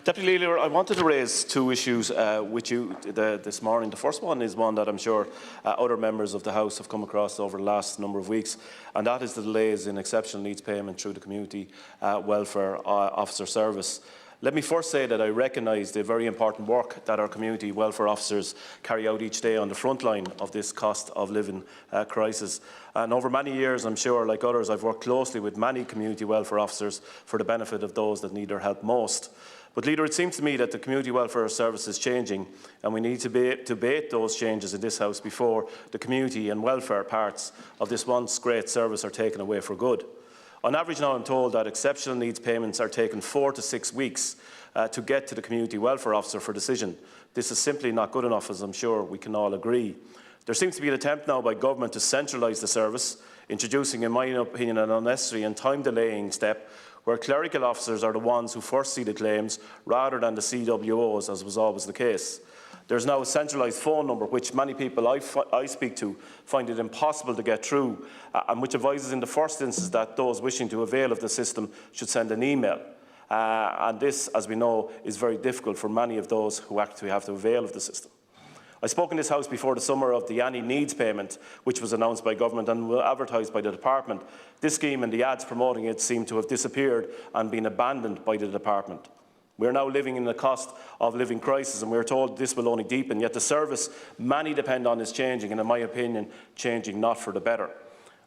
Deputy Leader, I wanted to raise two issues with you this morning. The first one is one that I'm sure other members of the House have come across over the last number of weeks, and that is the delays in exceptional needs payment through the Community Welfare Officer Service. Let me first say that I recognise the very important work that our community welfare officers carry out each day on the front line of this cost of living crisis. And over many years, I'm sure, like others, I've worked closely with many community welfare officers for the benefit of those that need their help most. But, Leader, it seems to me that the Community Welfare Service is changing, and we need to debate those changes in this House before the community and welfare parts of this once great service are taken away for good. On average now, I'm told that exceptional needs payments are taken 4 to 6 weeks to get to the community welfare officer for decision. This is simply not good enough, as I'm sure we can all agree. There seems to be an attempt now by government to centralise the service, introducing, in my opinion, an unnecessary and time-delaying step where clerical officers are the ones who first see the claims rather than the CWOs, as was always the case. There is now a centralised phone number which many people I speak to find it impossible to get through, and which advises in the first instance that those wishing to avail of the system should send an email. And this, as we know, is very difficult for many of those who actually have to avail of the system. I spoke in this House before the summer of the Annie Needs payment, which was announced by government and advertised by the department. This scheme and the ads promoting it seem to have disappeared and been abandoned by the department. We are now living in a cost of living crisis, and we are told this will only deepen, yet the service many depend on is changing, and in my opinion, changing not for the better.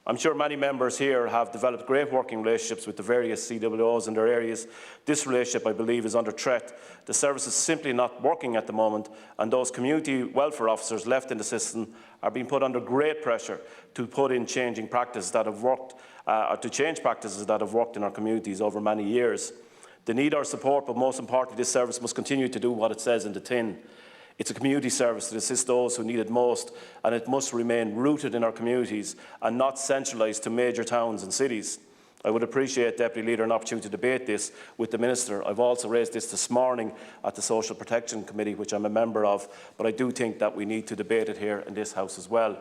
I'm sure many members here have developed great working relationships with the various CWOs in their areas. This relationship, I believe, is under threat. The service is simply not working at the moment, and those community welfare officers left in the system are being put under great pressure to put in changing practices that have worked, to change practices that have worked in our communities over many years. They need our support, but most importantly, this service must continue to do what it says in the tin. It's a community service to assist those who need it most, and it must remain rooted in our communities and not centralised to major towns and cities. I would appreciate, Deputy Leader, an opportunity to debate this with the Minister. I've also raised this morning at the Social Protection Committee, which I'm a member of, but I do think that we need to debate it here in this House as well.